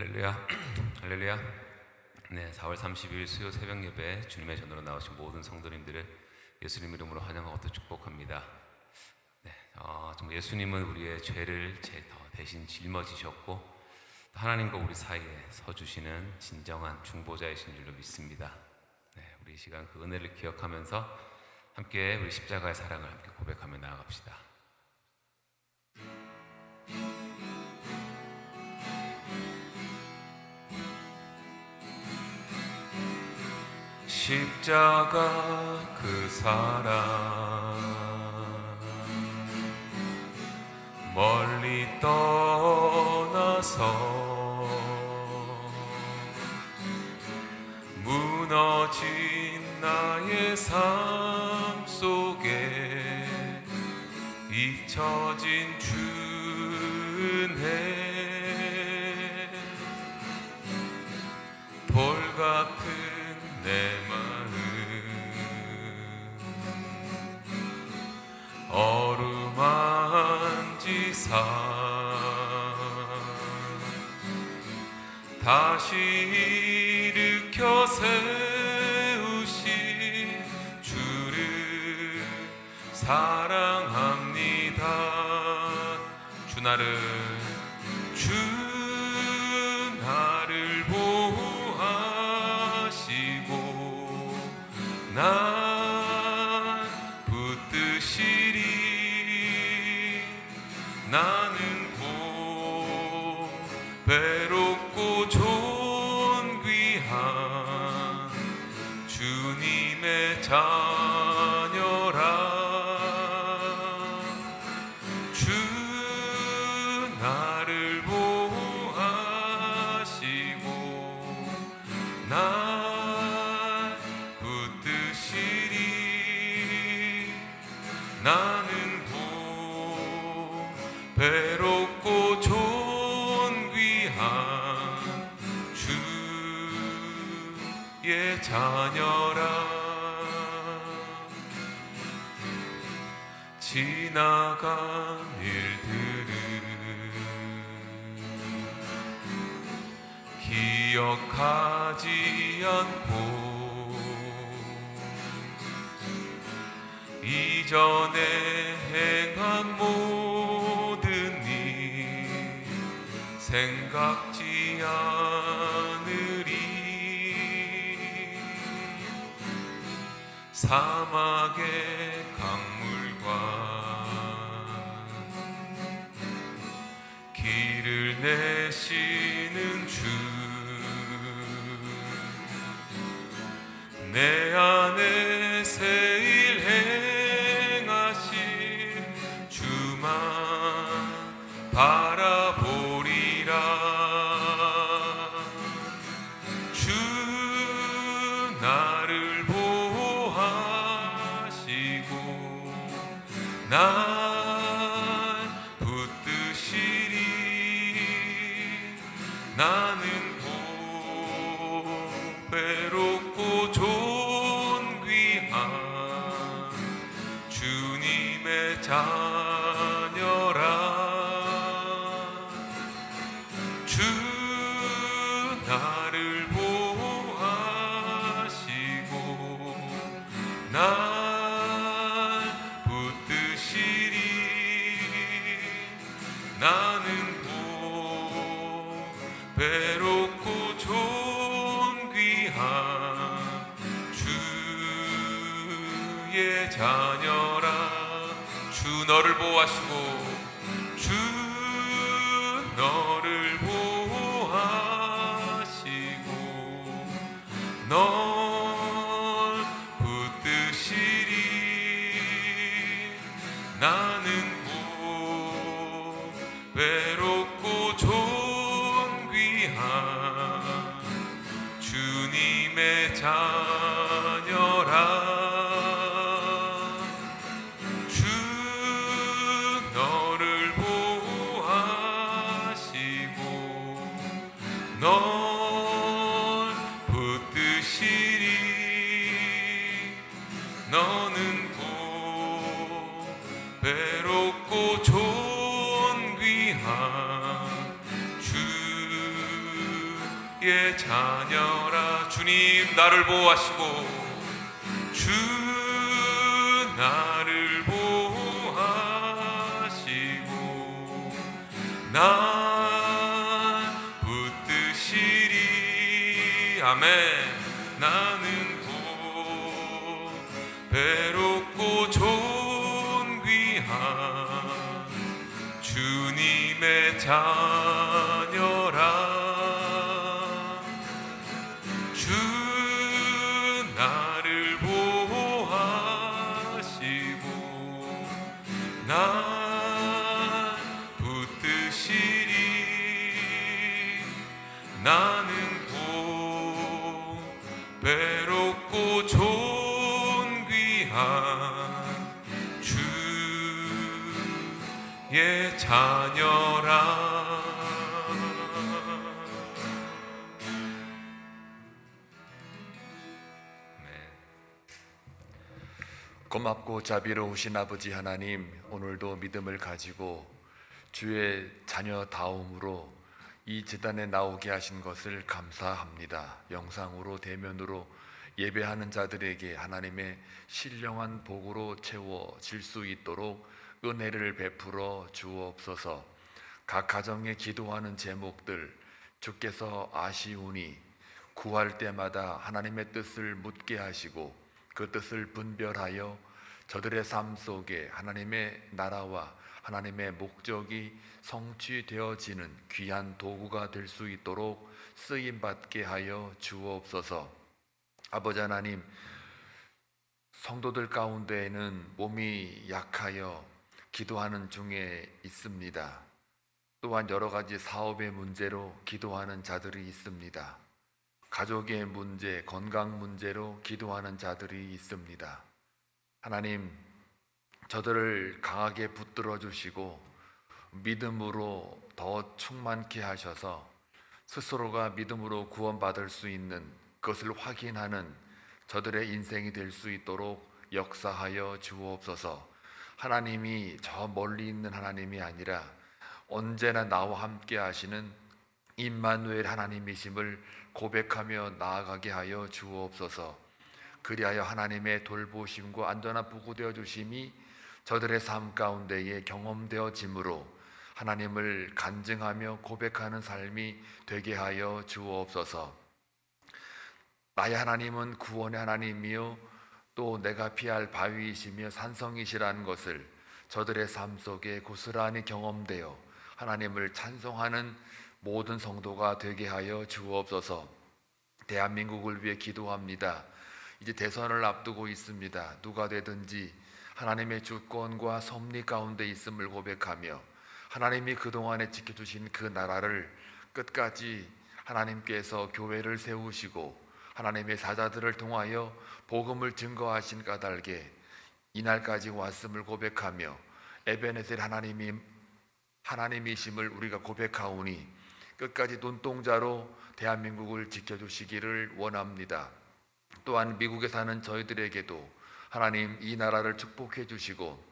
할렐루야, 할렐루야. 네, 4월 30일 수요 새벽 예배 주님의 전으로 나오신 모든 성도님들을 예수님 이름으로 환영하고 또 축복합니다. 네, 정말 예수님은 우리의 죄를 대신 짊어지셨고 하나님과 우리 사이에 서주시는 진정한 중보자이신 줄로 믿습니다. 네, 우리 이 시간 그 은혜를 기억하면서 함께 우리 십자가의 사랑을 함께 고백하며 나아갑시다. 십자가 그 사랑 멀리 떠나서 무너진 나의 삶 속에 잊혀진 주은혜 돌 같은 내 마음 어루만지사 다시 일으켜 세우신 주를 사랑합니다. 주 나를 보호하시고 난 붙드시리. 나는 배롭고 존귀한 주님의 자녀라. 주 나를 보호하시고 날 붙드시리. 나는 배롭고 존귀한 주의 자녀라. 지나간 일들을 기억하지 않고 이전에 행한 모든 일 생각지 않으리. 사막의 강물과 길을 내시는 주 내 안에 새 일 행하실 주만 바라보리라. 주 나를 보호하시고 날 붙드시리. 나는 배롭고 존귀한 주님의 자녀라. 주 나를 보호하시고 날 붙드시리. 나는 배롭고 존귀한 주의 자녀라. 주 너를 보호하시고 주 너를 보호하시고 널 붙드시리. 나는 배롭고 존귀한 주님의 자녀라. 주 너를 보호하시고 널 붙드시리. 너는 배롭고 존귀한 주 주의 자녀라. 주님 나를 보호하시고 주 나를 보호하시고 나 붙드시리. 아멘. 나는 곧 배롭고 존귀한 주님의 자녀라. 주 나를 보호하시고 나 붙드시리. 나는 곧 배롭고 존귀한 주의 자녀라. 고맙고 자비로우신 아버지 하나님, 오늘도 믿음을 가지고 주의 자녀다움으로 이 제단에 나오게 하신 것을 감사합니다. 영상으로 대면으로 예배하는 자들에게 하나님의 신령한 복으로 채워질 수 있도록 은혜를 베풀어 주옵소서. 각 가정에 기도하는 제목들 주께서 아시오니 구할 때마다 하나님의 뜻을 묻게 하시고 그 뜻을 분별하여 저들의 삶 속에 하나님의 나라와 하나님의 목적이 성취되어지는 귀한 도구가 될 수 있도록 쓰임받게 하여 주옵소서. 아버지 하나님, 성도들 가운데에는 몸이 약하여 기도하는 중에 있습니다. 또한 여러 가지 사업의 문제로 기도하는 자들이 있습니다. 가족의 문제, 건강 문제로 기도하는 자들이 있습니다. 하나님, 저들을 강하게 붙들어 주시고 믿음으로 더 충만케 하셔서 스스로가 믿음으로 구원받을 수 있는 그것을 확인하는 저들의 인생이 될 수 있도록 역사하여 주옵소서. 하나님이 저 멀리 있는 하나님이 아니라 언제나 나와 함께 하시는 임마누엘 하나님이심을 고백하며 나아가게 하여 주옵소서. 그리하여 하나님의 돌보심과 안전한 보호되어 주심이 저들의 삶 가운데에 경험되어짐으로 하나님을 간증하며 고백하는 삶이 되게 하여 주옵소서. 나의 하나님은 구원의 하나님이요 또 내가 피할 바위이시며 산성이시라는 것을 저들의 삶 속에 고스란히 경험되어 하나님을 찬송하는 모든 성도가 되게 하여 주옵소서. 대한민국을 위해 기도합니다. 이제 대선을 앞두고 있습니다. 누가 되든지 하나님의 주권과 섭리 가운데 있음을 고백하며 하나님이 그동안에 지켜주신 그 나라를 끝까지 하나님께서 교회를 세우시고 하나님의 사자들을 통하여 복음을 증거하신 까닭에 이날까지 왔음을 고백하며 에베네셀 하나님이심을 우리가 고백하오니 끝까지 눈동자로 대한민국을 지켜주시기를 원합니다. 또한 미국에 사는 저희들에게도 하나님 이 나라를 축복해 주시고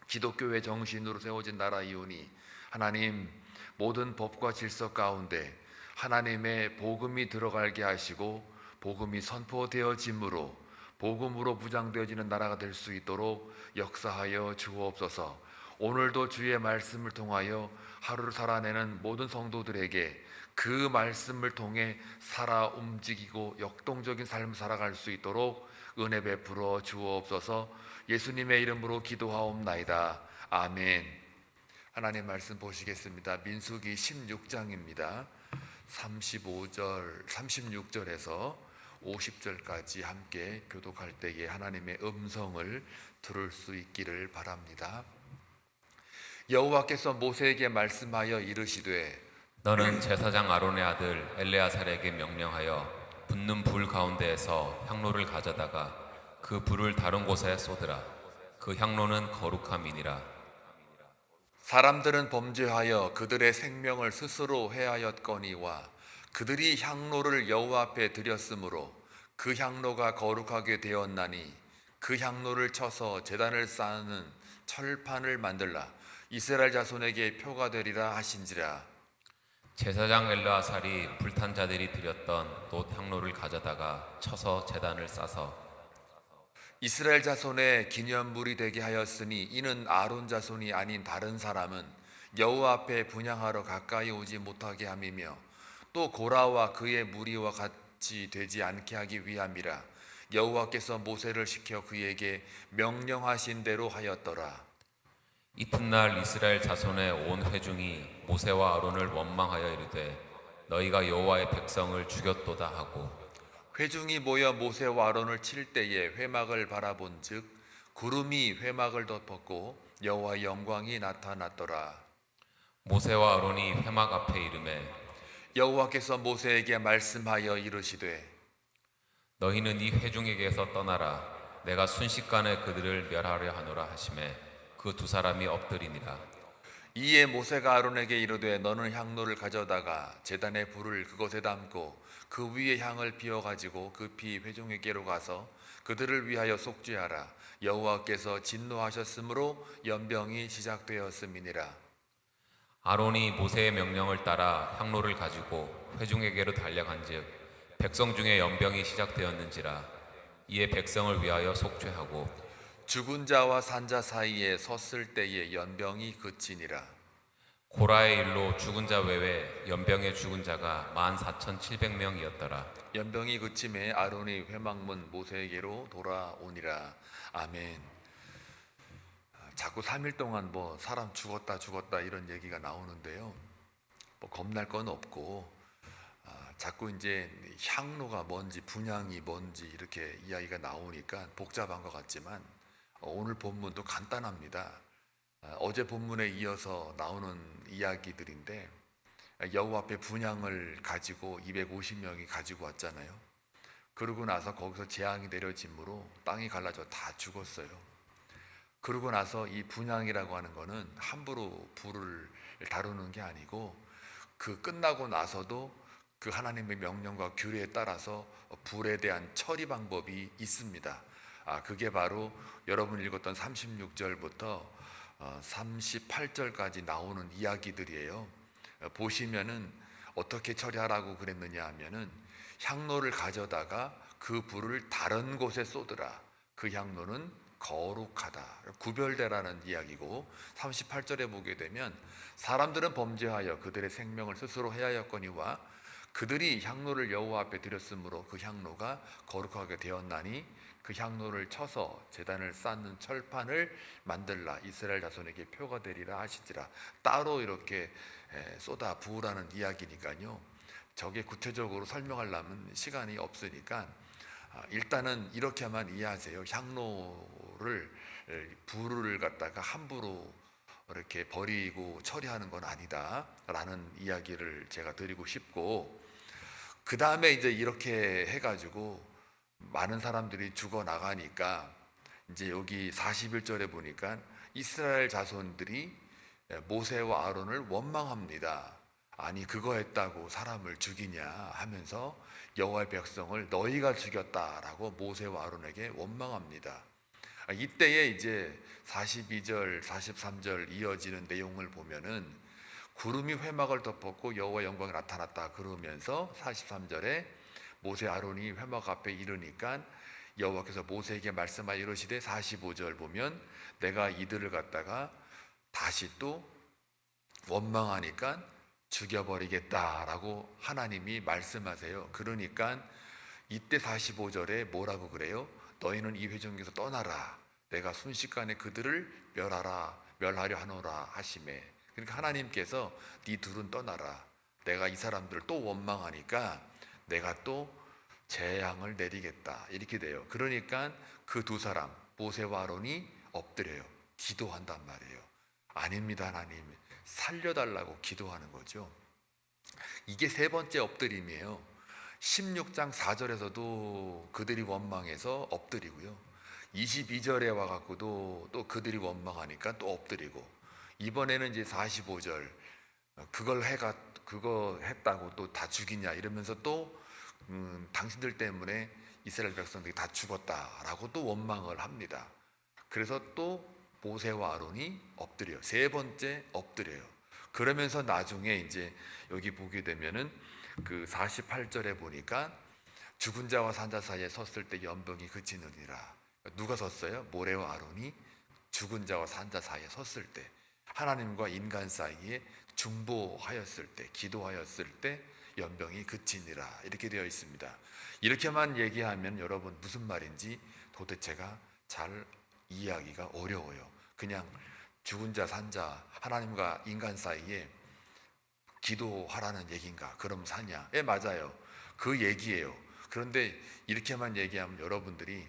기독교의 정신으로 세워진 나라이오니 하나님 모든 법과 질서 가운데 하나님의 복음이 들어가게 하시고 복음이 선포되어짐으로 복음으로 무장되어지는 나라가 될 수 있도록 역사하여 주옵소서. 오늘도 주의 말씀을 통하여 하루를 살아내는 모든 성도들에게 그 말씀을 통해 살아 움직이고 역동적인 삶을 살아갈 수 있도록 은혜 베풀어 주옵소서. 예수님의 이름으로 기도하옵나이다. 아멘. 하나님 말씀 보시겠습니다. 민수기 16장입니다. 35절, 36절에서 50절까지 함께 교독할 때에 하나님의 음성을 들을 수 있기를 바랍니다. 여호와께서 모세에게 말씀하여 이르시되 너는 제사장 아론의 아들 엘레아살에게 명령하여 붙는 불 가운데에서 향로를 가져다가 그 불을 다른 곳에 쏟으라. 그 향로는 거룩함이니라. 사람들은 범죄하여 그들의 생명을 스스로 해하였거니와 그들이 향로를 여호와 앞에 드렸으므로 그 향로가 거룩하게 되었나니 그 향로를 쳐서 제단을 쌓는 철판을 만들라. 이스라엘 자손에게 표가 되리라 하신지라. 제사장 엘르아살이 불탄 자들이 드렸던 놋 향로를 가져다가 쳐서 제단을 싸서 이스라엘 자손의 기념물이 되게 하였으니 이는 아론 자손이 아닌 다른 사람은 여호와 앞에 분향하러 가까이 오지 못하게 함이며 또 고라와 그의 무리와 같이 되지 않게 하기 위함이라. 여호와께서 모세를 시켜 그에게 명령하신 대로 하였더라. 이튿날 이스라엘 자손의 온 회중이 모세와 아론을 원망하여 이르되 너희가 여호와의 백성을 죽였도다 하고 회중이 모여 모세와 아론을 칠 때에 회막을 바라본즉 구름이 회막을 덮었고 여호와의 영광이 나타났더라. 모세와 아론이 회막 앞에 이르매 여호와께서 모세에게 말씀하여 이르시되 너희는 이 회중에게서 떠나라. 내가 순식간에 그들을 멸하려 하노라 하시매 그 두 사람이 엎드리니라. 이에 모세가 아론에게 이르되 너는 향로를 가져다가 제단의 불을 그것에 담고 그 위에 향을 피워 가지고 급히 회중에게로 가서 그들을 위하여 속죄하라. 여호와께서 진노하셨으므로 연병이 시작되었음이니라. 아론이 모세의 명령을 따라 향로를 가지고 회중에게로 달려간즉 백성 중에 연병이 시작되었는지라. 이에 백성을 위하여 속죄하고 죽은 자와 산자 사이에 섰을 때에 연병이 그치니라. 고라의 일로 죽은 자 외에 연병에 죽은 자가 14,700명이었더라. 연병이 그침에 아론이 회막문 모세에게로 돌아오니라. 아멘. 자꾸 3일 동안 뭐 사람 죽었다 이런 얘기가 나오는데요. 뭐 겁날 건 없고 자꾸 이제 향로가 뭔지 분향이 뭔지 이렇게 이야기가 나오니까 복잡한 것 같지만 오늘 본문도 간단합니다. 어제 본문에 이어서 나오는 이야기들인데 여호와 앞에 분향을 가지고 250명이 가지고 왔잖아요. 그러고 나서 거기서 재앙이 내려짐으로 땅이 갈라져 다 죽었어요. 그러고 나서 이 분향이라고 하는 거는 함부로 불을 다루는 게 아니고 그 끝나고 나서도 그 하나님의 명령과 규례에 따라서 불에 대한 처리 방법이 있습니다. 그게 바로 여러분 읽었던 36절부터 38절까지 나오는 이야기들이에요. 보시면은 어떻게 처리하라고 그랬느냐 하면은 향로를 가져다가 그 불을 다른 곳에 쏟으라. 그 향로는 거룩하다. 구별되라는 이야기고 38절에 보게 되면 사람들은 범죄하여 그들의 생명을 스스로 해하였거니와 그들이 향로를 여호와 앞에 드렸으므로 그 향로가 거룩하게 되었나니 그 향로를 쳐서 제단을 쌓는 철판을 만들라. 이스라엘 자손에게 표가 되리라 하시지라. 따로 이렇게 쏟아 부으라는 이야기니까요. 저게 구체적으로 설명하려면 시간이 없으니까 일단은 이렇게만 이해하세요. 향로를 불을 갖다가 함부로 이렇게 버리고 처리하는 건 아니다라는 이야기를 제가 드리고 싶고, 그 다음에 이제 이렇게 해가지고 많은 사람들이 죽어 나가니까 이제 여기 41절에 보니까 이스라엘 자손들이 모세와 아론을 원망합니다. 아니 그거 했다고 사람을 죽이냐 하면서 여호와의 백성을 너희가 죽였다라고 모세와 아론에게 원망합니다. 이때에 이제 42절, 43절 이어지는 내용을 보면은 구름이 회막을 덮었고 여호와 영광이 나타났다 그러면서 43절에 모세 아론이 회막 앞에 이르니까 여호와께서 모세에게 말씀하여 이르시되 45절 보면 내가 이들을 갖다가 다시 또 원망하니까 죽여버리겠다라고 하나님이 말씀하세요. 그러니까 이때 45절에 뭐라고 그래요? 너희는 이 회중에서 떠나라. 내가 순식간에 그들을 멸하려 하노라 하시매. 그러니까 하나님께서 네 둘은 떠나라. 내가 이 사람들을 또 원망하니까 내가 또 재앙을 내리겠다. 이렇게 돼요. 그러니까 그 두 사람 모세와 아론이 엎드려요. 기도한단 말이에요. 아닙니다 하나님, 살려달라고 기도하는 거죠. 이게 세 번째 엎드림이에요. 16장 4절에서도 그들이 원망해서 엎드리고요. 22절에 와갖고도 또 그들이 원망하니까 또 엎드리고, 이번에는 이제 45절 그거 했다고 또 다 죽이냐 이러면서 또 당신들 때문에 이스라엘 백성들이 다 죽었다라고 또 원망을 합니다. 그래서 또 모세와 아론이 엎드려요. 세 번째 엎드려요. 그러면서 나중에 이제 여기 보게 되면은 그 48절에 보니까 죽은 자와 산 자 사이에 섰을 때 연병이 그치느니라. 누가 섰어요? 모레와 아론이 죽은 자와 산 자 사이에 섰을 때, 하나님과 인간 사이에 중보하였을 때, 기도하였을 때 연병이 그치니라, 이렇게 되어 있습니다. 이렇게만 얘기하면 여러분 무슨 말인지 도대체가 잘 이해하기가 어려워요. 그냥 죽은 자, 산 자, 하나님과 인간 사이에 기도하라는 얘기인가? 그럼 사냐? 예, 맞아요. 그 얘기예요. 그런데 이렇게만 얘기하면 여러분들이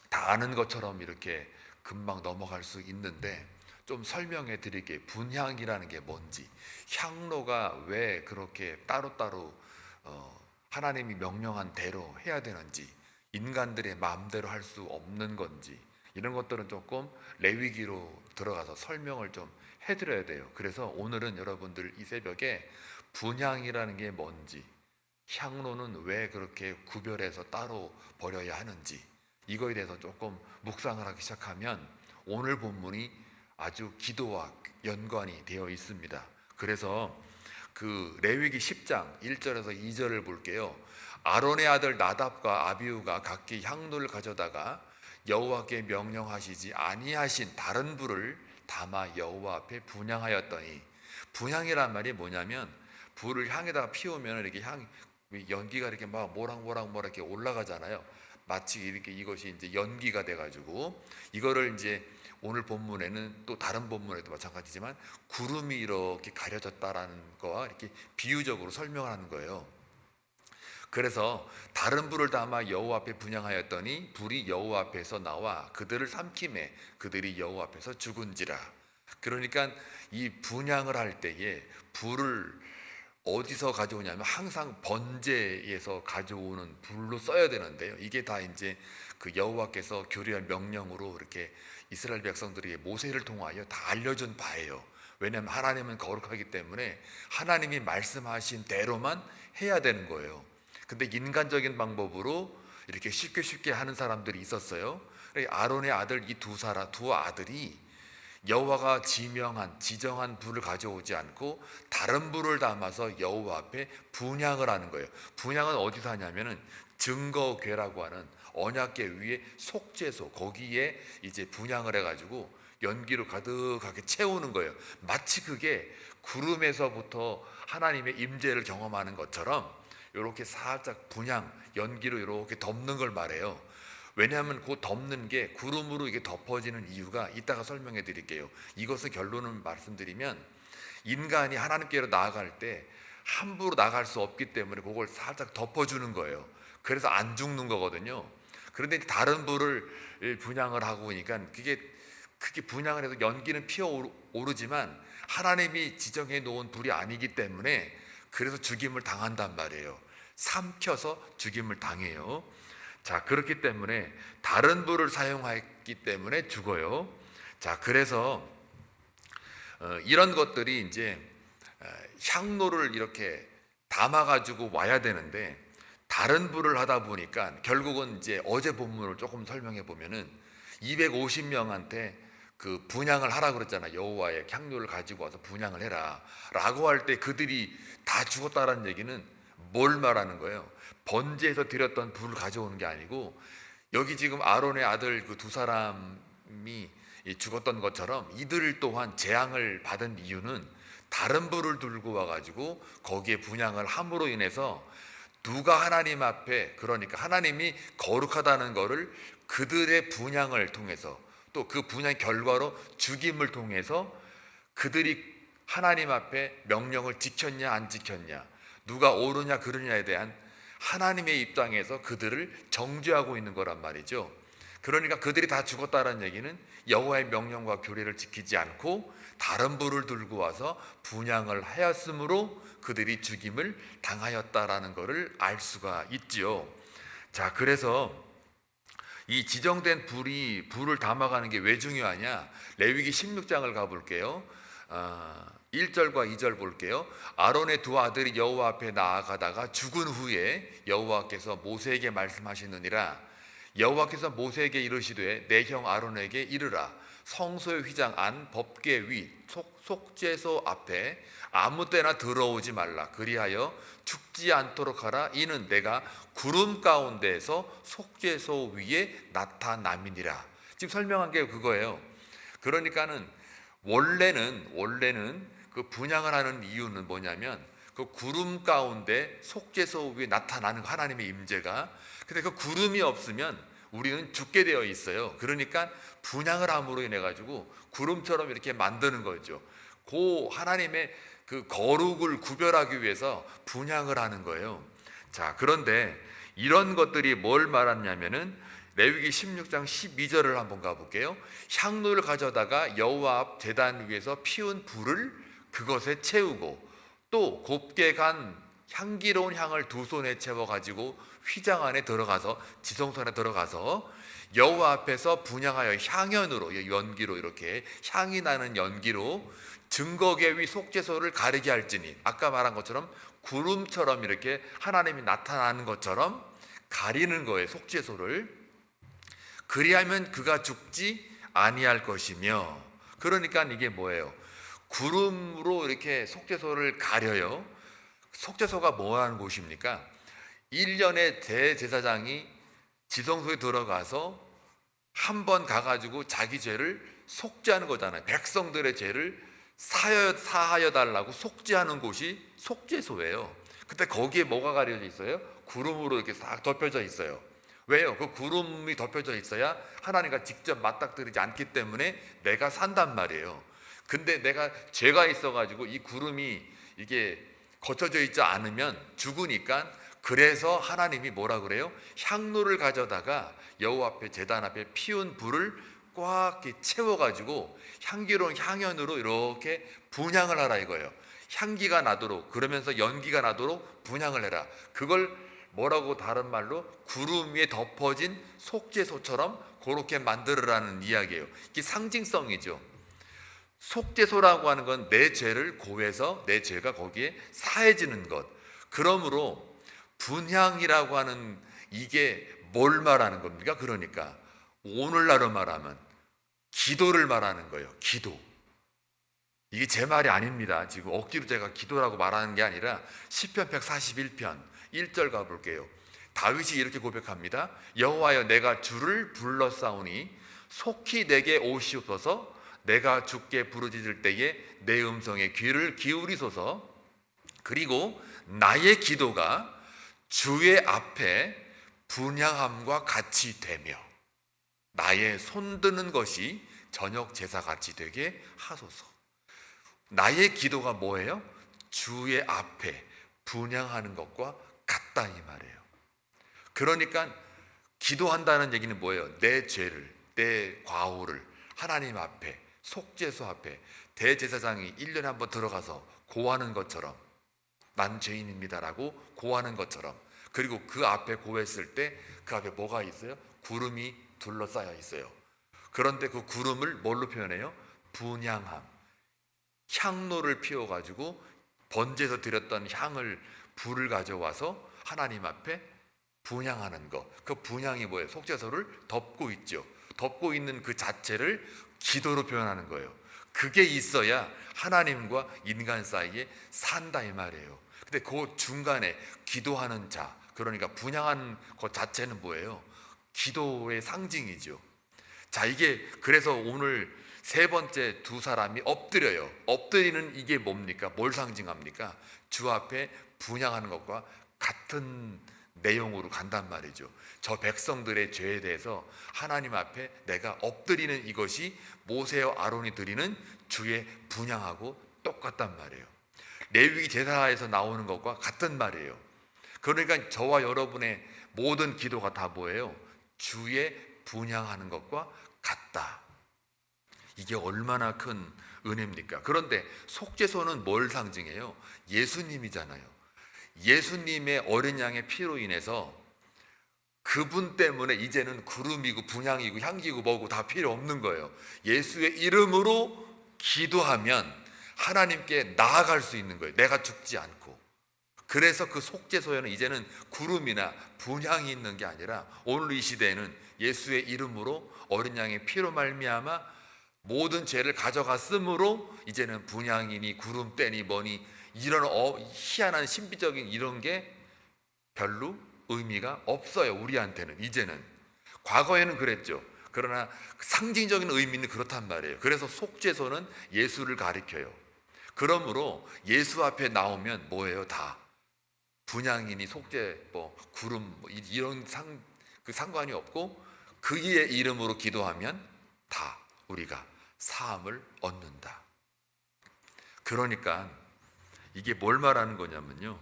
다 아는 것처럼 이렇게 금방 넘어갈 수 있는데, 좀 설명해 드릴게요. 분향이라는 게 뭔지, 향로가 왜 그렇게 따로따로 하나님이 명령한 대로 해야 되는지, 인간들의 마음대로 할 수 없는 건지, 이런 것들은 조금 레위기로 들어가서 설명을 좀 해드려야 돼요. 그래서 오늘은 여러분들 이 새벽에 분향이라는 게 뭔지, 향로는 왜 그렇게 구별해서 따로 버려야 하는지, 이거에 대해서 조금 묵상을 하기 시작하면 오늘 본문이 아주 기도와 연관이 되어 있습니다. 그래서 그 레위기 10장 1절에서 2절을 볼게요. 아론의 아들 나답과 아비후가 각기 향로를 가져다가 여호와께 명령하시지 아니하신 다른 불을 담아 여호와 앞에 분향하였더니, 분향이란 말이 뭐냐면 불을 향에다가 피우면 이렇게 연기가 이렇게 막 모락모락 이렇게 올라가잖아요. 마치 이렇게 이것이 이제 연기가 돼가지고, 이거를 이제 오늘 본문에는 또 다른 본문에도 마찬가지지만 구름이 이렇게 가려졌다라는 거와 이렇게 비유적으로 설명을 하는 거예요. 그래서 다른 불을 담아 여호와 앞에 분향하였더니 불이 여호와 앞에서 나와 그들을 삼키매 그들이 여호와 앞에서 죽은지라. 그러니까 이 분향을 할 때에 불을 어디서 가져오냐면 항상 번제에서 가져오는 불로 써야 되는데요. 이게 다 이제 그 여호와께서 교리할 명령으로 이렇게 이스라엘 백성들에게 모세를 통하여 다 알려준 바예요. 왜냐하면 하나님은 거룩하기 때문에 하나님이 말씀하신 대로만 해야 되는 거예요. 근데 인간적인 방법으로 이렇게 쉽게 하는 사람들이 있었어요. 아론의 아들 이 두 아들이 여호와가 지정한 불을 가져오지 않고 다른 불을 담아서 여호와 앞에 분향을 하는 거예요. 분향은 어디서 하냐면은 증거궤라고 하는 언약궤 위에 속죄소, 거기에 이제 분향을 해가지고 연기로 가득하게 채우는 거예요. 마치 그게 구름에서부터 하나님의 임재를 경험하는 것처럼 이렇게 살짝 분향, 연기로 이렇게 덮는 걸 말해요. 왜냐하면 그 덮는 게 구름으로 이게 덮어지는 이유가 이따가 설명해 드릴게요. 이것은 결론을 말씀드리면 인간이 하나님께로 나아갈 때 함부로 나갈 수 없기 때문에 그걸 살짝 덮어주는 거예요. 그래서 안 죽는 거거든요. 그런데 다른 불을 분향을 하고 보니까 그게 분향을 해서 연기는 피어오르지만 하나님이 지정해 놓은 불이 아니기 때문에 그래서 죽임을 당한단 말이에요. 삼켜서 죽임을 당해요. 자, 그렇기 때문에 다른 불을 사용했기 때문에 죽어요. 자, 그래서 이런 것들이 이제 향로를 이렇게 담아가지고 와야 되는데 다른 불을 하다 보니까 결국은 이제 어제 본문을 조금 설명해 보면은 250명한테 그 분향을 하라 그랬잖아. 여호와의 향료를 가지고 와서 분향을 해라 라고 할 때 그들이 다 죽었다라는 얘기는 뭘 말하는 거예요? 번제에서 드렸던 불을 가져오는 게 아니고, 여기 지금 아론의 아들 그 두 사람이 죽었던 것처럼 이들 또한 재앙을 받은 이유는 다른 불을 들고 와가지고 거기에 분향을 함으로 인해서 누가 하나님 앞에, 그러니까 하나님이 거룩하다는 것을 그들의 분향을 통해서 또 그 분향 결과로 죽임을 통해서 그들이 하나님 앞에 명령을 지켰냐 안 지켰냐, 누가 옳으냐 그르냐에 대한 하나님의 입장에서 그들을 정죄하고 있는 거란 말이죠. 그러니까 그들이 다 죽었다는 얘기는 여호와의 명령과 규례를 지키지 않고 다른 불을 들고 와서 분향을 하였으므로 그들이 죽임을 당하였다라는 것을 알 수가 있지요. 자, 그래서 이 지정된 불을 담아가는 게 왜 중요하냐? 레위기 16장을 가볼게요. 1절과 2절 볼게요. 아론의 두 아들이 여호와 앞에 나아가다가 죽은 후에 여호와께서 모세에게 말씀하시느니라. 여호와께서 모세에게 이르시되 내 형 아론에게 이르라. 성소의 휘장 안 법궤 위 속죄소 앞에 아무 때나 들어오지 말라. 그리하여 죽지 않도록 하라. 이는 내가 구름 가운데에서 속죄소 위에 나타남이니라. 지금 설명한 게 그거예요. 그러니까는 원래는 그 분향을 하는 이유는 뭐냐면 그 구름 가운데 속죄소 위에 나타나는 하나님의 임재가, 근데 그 구름이 없으면 우리는 죽게 되어 있어요. 그러니까 분향을 함으로 인해 가지고 구름처럼 이렇게 만드는 거죠. 그 하나님의 그 거룩을 구별하기 위해서 분향을 하는 거예요. 자, 그런데 이런 것들이 뭘 말하냐면은 레위기 16장 12절을 한번 가볼게요. 향로를 가져다가 여호와 앞 제단 위에서 피운 불을 그것에 채우고 또 곱게 간 향기로운 향을 두 손에 채워 가지고 휘장 안에 들어가서 지성소 안에 들어가서 여호와 앞에서 분향하여 향연으로, 연기로, 이렇게 향이 나는 연기로 증거궤 위 속죄소를 가리게 할지니, 아까 말한 것처럼 구름처럼 이렇게 하나님이 나타나는 것처럼 가리는 거예요, 속죄소를. 그리하면 그가 죽지 아니할 것이며. 그러니까 이게 뭐예요? 구름으로 이렇게 속죄소를 가려요. 속죄소가 뭐하는 곳입니까? 1년에 대제사장이 지성소에 들어가서 한 번 가가지고 자기 죄를 속죄하는 거잖아요. 백성들의 죄를 사하여 달라고 속죄하는 곳이 속죄소예요. 근데 거기에 뭐가 가려져 있어요? 구름으로 이렇게 싹 덮여져 있어요. 왜요? 그 구름이 덮여져 있어야 하나님과 직접 맞닥뜨리지 않기 때문에 내가 산단 말이에요. 근데 내가 죄가 있어가지고 이 구름이 이게 거쳐져 있지 않으면 죽으니까, 그래서 하나님이 뭐라 그래요? 향로를 가져다가 여호와 앞에 제단 앞에 피운 불을 꽉 채워가지고 향기로운 향연으로 이렇게 분향을 하라 이거예요. 향기가 나도록, 그러면서 연기가 나도록 분향을 해라. 그걸 뭐라고 다른 말로 구름 위에 덮어진 속죄소처럼 그렇게 만들으라는 이야기예요. 이게 상징성이죠. 속죄소라고 하는 건 내 죄를 고해서 내 죄가 거기에 사해지는 것. 그러므로 분향이라고 하는 이게 뭘 말하는 겁니까? 그러니까 오늘날로 말하면 기도를 말하는 거예요. 기도. 이게 제 말이 아닙니다. 지금 억지로 제가 기도라고 말하는 게 아니라 시편 141편 1절 가볼게요. 다윗이 이렇게 고백합니다. 여호와여, 내가 주를 불러싸우니 속히 내게 오시옵소서. 내가 주께 부르짖을 때에 내 음성에 귀를 기울이소서. 그리고 나의 기도가 주의 앞에 분향함과 같이 되며 나의 손드는 것이 저녁 제사같이 되게 하소서. 나의 기도가 뭐예요? 주의 앞에 분향하는 것과 같다 이 말이에요. 그러니까 기도한다는 얘기는 뭐예요? 내 죄를, 내 과오를 하나님 앞에, 속죄소 앞에 대제사장이 1년에 한 번 들어가서 고하는 것처럼, 난 죄인입니다라고 고하는 것처럼, 그리고 그 앞에 고했을 때 그 앞에 뭐가 있어요? 구름이 둘러싸여 있어요. 그런데 그 구름을 뭘로 표현해요? 분향함. 향로를 피워가지고 번제에서 드렸던 향을, 불을 가져와서 하나님 앞에 분향하는 것. 그 분향이 뭐예요? 속죄소를 덮고 있죠. 덮고 있는 그 자체를 기도로 표현하는 거예요. 그게 있어야 하나님과 인간 사이에 산다 이 말이에요. 근데 그 중간에 기도하는 자, 그러니까 분향하는 것 자체는 뭐예요? 기도의 상징이죠. 자, 이게 그래서 오늘 세 번째 두 사람이 엎드려요. 엎드리는 이게 뭡니까? 뭘 상징합니까? 주 앞에 분향하는 것과 같은 내용으로 간단 말이죠. 저 백성들의 죄에 대해서 하나님 앞에 내가 엎드리는 이것이 모세와 아론이 드리는 주의 분향하고 똑같단 말이에요. 레위기 제사에서 나오는 것과 같은 말이에요. 그러니까 저와 여러분의 모든 기도가 다 뭐예요? 주의 분향하는 것과 같다. 이게 얼마나 큰 은혜입니까? 그런데 속죄소는 뭘 상징해요? 예수님이잖아요. 예수님의 어린 양의 피로 인해서 그분 때문에 이제는 구름이고 분향이고 향기고 뭐고 다 필요 없는 거예요. 예수의 이름으로 기도하면 하나님께 나아갈 수 있는 거예요. 내가 죽지 않고. 그래서 그 속죄소에는 이제는 구름이나 분향이 있는 게 아니라 오늘 이 시대에는 예수의 이름으로 어린 양의 피로 말미암아 모든 죄를 가져갔으므로 이제는 분향이니 구름대니 뭐니 이런 희한한 신비적인 이런 게 별로 의미가 없어요. 우리한테는 이제는. 과거에는 그랬죠. 그러나 상징적인 의미는 그렇단 말이에요. 그래서 속죄소는 예수를 가리켜요. 그러므로 예수 앞에 나오면 뭐예요? 다 분향이니 속죄 뭐 구름 뭐 이런 상관이 없고 그의 이름으로 기도하면 다 우리가 사함을 얻는다. 그러니까 이게 뭘 말하는 거냐면요.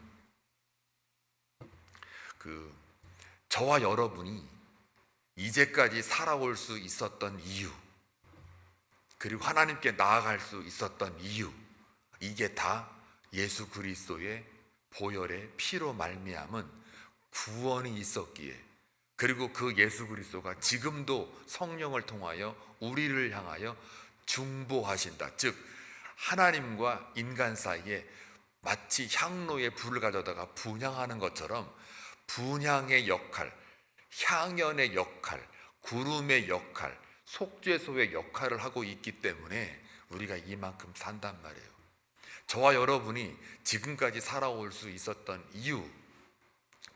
저와 여러분이 이제까지 살아올 수 있었던 이유, 그리고 하나님께 나아갈 수 있었던 이유, 이게 다 예수 그리스도의 보혈의 피로 말미암은 구원이 있었기에, 그리고 그 예수 그리스도가 지금도 성령을 통하여 우리를 향하여 중보하신다. 즉 하나님과 인간 사이에 마치 향로에 불을 가져다가 분향하는 것처럼 분향의 역할, 향연의 역할, 구름의 역할, 속죄소의 역할을 하고 있기 때문에 우리가 이만큼 산단 말이에요. 저와 여러분이 지금까지 살아올 수 있었던 이유,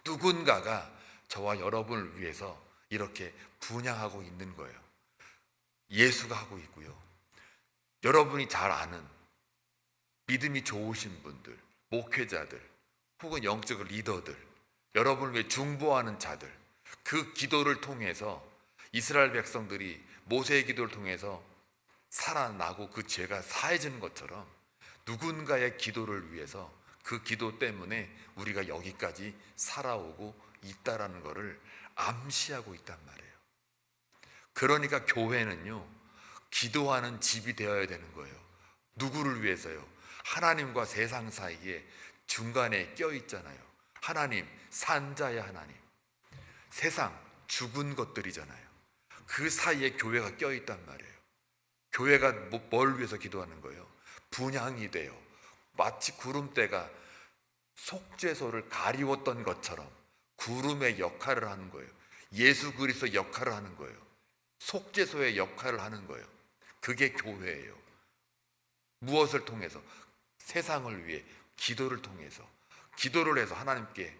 누군가가 저와 여러분을 위해서 이렇게 분향하고 있는 거예요. 예수가 하고 있고요. 여러분이 잘 아는 믿음이 좋으신 분들, 목회자들, 혹은 영적 리더들, 여러분을 위해 중보하는 자들, 그 기도를 통해서 이스라엘 백성들이 모세의 기도를 통해서 살아나고 그 죄가 사해지는 것처럼 누군가의 기도를 위해서 그 기도 때문에 우리가 여기까지 살아오고 있다라는 것을 암시하고 있단 말이에요. 그러니까 교회는요, 기도하는 집이 되어야 되는 거예요. 누구를 위해서요? 하나님과 세상 사이에 중간에 껴있잖아요. 하나님, 산자의 하나님. 세상, 죽은 것들이잖아요. 그 사이에 교회가 껴있단 말이에요. 교회가 뭘 위해서 기도하는 거예요? 분향이 돼요. 마치 구름대가 속죄소를 가리웠던 것처럼 구름의 역할을 하는 거예요. 예수 그리스도의 역할을 하는 거예요. 속죄소의 역할을 하는 거예요. 그게 교회예요. 무엇을 통해서? 세상을 위해 기도를 통해서, 기도를 해서 하나님께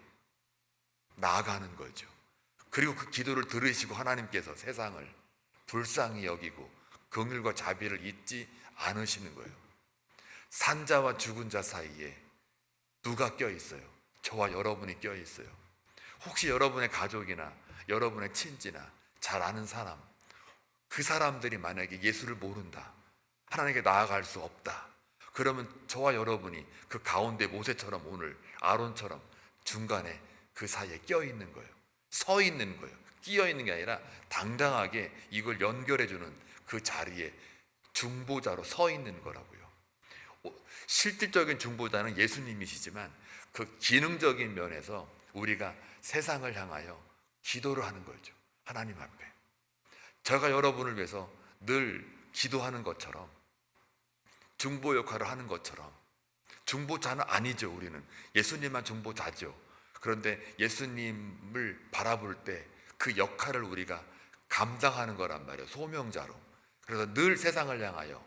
나아가는 거죠. 그리고 그 기도를 들으시고 하나님께서 세상을 불쌍히 여기고 긍휼과 자비를 잊지 않으시는 거예요. 산자와 죽은 자 사이에 누가 껴있어요? 저와 여러분이 껴있어요. 혹시 여러분의 가족이나 여러분의 친지나 잘 아는 사람, 그 사람들이 만약에 예수를 모른다, 하나님께 나아갈 수 없다, 그러면 저와 여러분이 그 가운데 모세처럼 오늘 아론처럼 중간에 그 사이에 껴있는 거예요. 서 있는 거예요. 끼어 있는 게 아니라 당당하게 이걸 연결해주는 그 자리에 중보자로 서 있는 거라고요. 실질적인 중보자는 예수님이시지만 그 기능적인 면에서 우리가 세상을 향하여 기도를 하는 거죠. 하나님 앞에. 제가 여러분을 위해서 늘 기도하는 것처럼, 중보 역할을 하는 것처럼, 중보자는 아니죠. 우리는 예수님만 중보자죠. 그런데 예수님을 바라볼 때 그 역할을 우리가 감당하는 거란 말이에요. 소명자로. 그래서 늘 세상을 향하여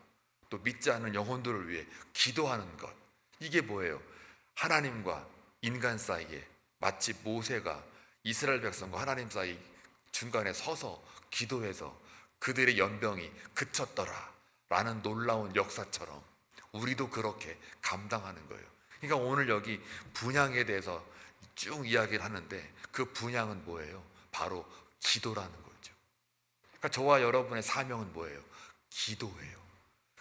또 믿지 않는 영혼들을 위해 기도하는 것. 이게 뭐예요? 하나님과 인간 사이에 마치 모세가 이스라엘 백성과 하나님 사이 중간에 서서 기도해서 그들의 연병이 그쳤더라 라는 놀라운 역사처럼 우리도 그렇게 감당하는 거예요. 그러니까 오늘 여기 분향에 대해서 쭉 이야기를 하는데 그 분향은 뭐예요? 바로 기도라는 거죠. 그러니까 저와 여러분의 사명은 뭐예요? 기도예요.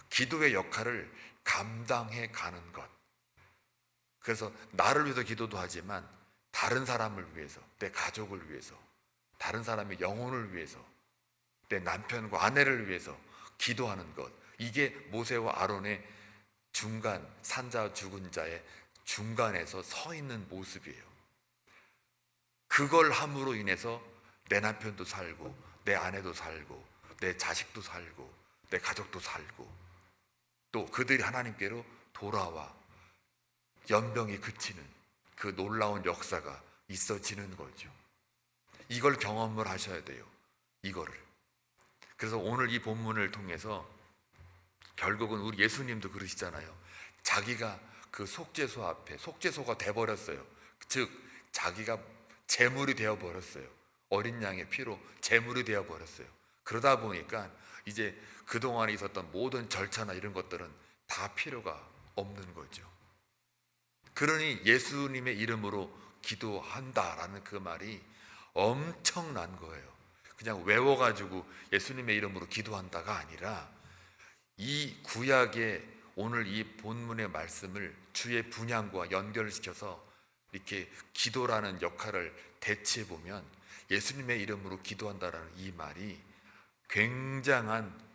기도의 역할을 감당해 가는 것. 그래서 나를 위해서 기도도 하지만 다른 사람을 위해서, 내 가족을 위해서, 다른 사람의 영혼을 위해서, 내 남편과 아내를 위해서 기도하는 것. 이게 모세와 아론의 중간, 산자 죽은 자의 중간에서 서 있는 모습이에요. 그걸 함으로 인해서 내 남편도 살고, 내 아내도 살고, 내 자식도 살고, 내 가족도 살고, 또 그들이 하나님께로 돌아와 연병이 그치는 그 놀라운 역사가 있어지는 거죠. 이걸 경험을 하셔야 돼요. 이거를. 그래서 오늘 이 본문을 통해서 결국은 우리 예수님도 그러시잖아요. 자기가 그 속죄소 앞에 속죄소가 돼버렸어요. 즉 자기가 제물이 되어버렸어요. 어린 양의 피로 제물이 되어버렸어요. 그러다 보니까 이제 그동안에 있었던 모든 절차나 이런 것들은 다 필요가 없는 거죠. 그러니 예수님의 이름으로 기도한다라는 그 말이 엄청난 거예요. 그냥 외워가지고 예수님의 이름으로 기도한다가 아니라 이 구약의 오늘 이 본문의 말씀을 주의 분향과 연결시켜서 이렇게 기도라는 역할을 대체해 보면 예수님의 이름으로 기도한다라는 이 말이 굉장한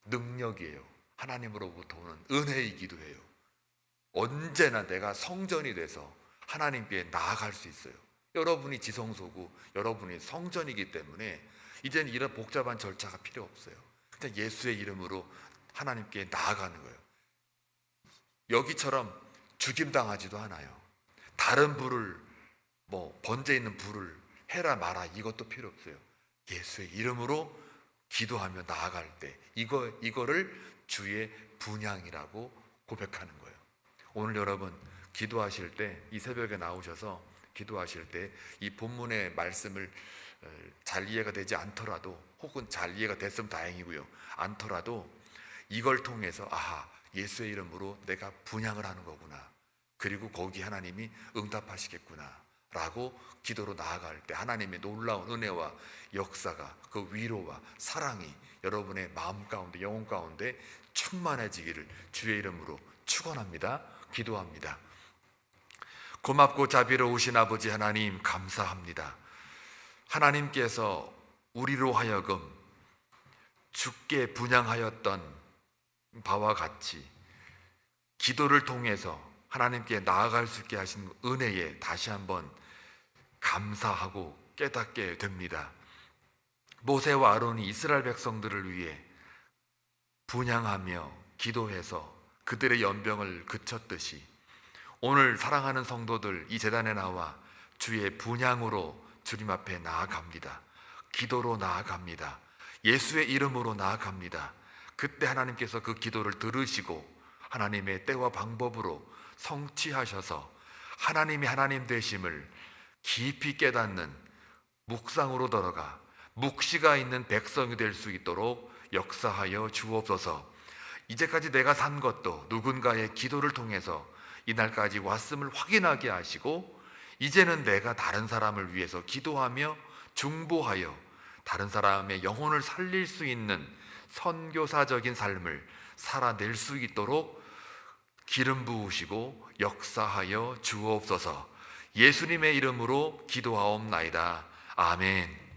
능력이에요. 하나님으로부터 오는 은혜이기도 해요. 언제나 내가 성전이 돼서 하나님께 나아갈 수 있어요. 여러분이 지성소고 여러분이 성전이기 때문에 이제는 이런 복잡한 절차가 필요 없어요. 그냥 예수의 이름으로 하나님께 나아가는 거예요. 여기처럼 죽임당하지도 않아요. 다른 불을 번제 있는 불을 해라 마라 이것도 필요 없어요. 예수의 이름으로 기도하며 나아갈 때 이거를 주의 분향이라고 고백하는 거예요. 오늘 여러분 기도하실 때 이 새벽에 나오셔서 기도하실 때 이 본문의 말씀을 잘 이해가 되지 않더라도 혹은 잘 이해가 됐으면 다행이고요. 않더라도 이걸 통해서 예수의 이름으로 내가 분향을 하는 거구나. 그리고 거기 하나님이 응답하시겠구나 라고 기도로 나아갈 때 하나님의 놀라운 은혜와 역사가 그 위로와 사랑이 여러분의 마음 가운데 영혼 가운데 충만해지기를 주의 이름으로 축원합니다. 기도합니다. 고맙고 자비로우신 아버지 하나님 감사합니다. 하나님께서 우리로 하여금 주께 분향하였던 바와 같이 기도를 통해서 하나님께 나아갈 수 있게 하신 은혜에 다시 한번 감사하고 깨닫게 됩니다. 모세와 아론이 이스라엘 백성들을 위해 분향하며 기도해서 그들의 연병을 그쳤듯이 오늘 사랑하는 성도들 이 제단에 나와 주의 분향으로 주님 앞에 나아갑니다. 기도로 나아갑니다. 예수의 이름으로 나아갑니다. 그때 하나님께서 그 기도를 들으시고 하나님의 때와 방법으로 성취하셔서 하나님이 하나님 되심을 깊이 깨닫는 묵상으로 들어가 묵시가 있는 백성이 될 수 있도록 역사하여 주옵소서. 이제까지 내가 산 것도 누군가의 기도를 통해서 이날까지 왔음을 확인하게 하시고 이제는 내가 다른 사람을 위해서 기도하며 중보하여 다른 사람의 영혼을 살릴 수 있는 선교사적인 삶을 살아낼 수 있도록 기름 부으시고 역사하여 주옵소서. 예수님의 이름으로 기도하옵나이다. 아멘.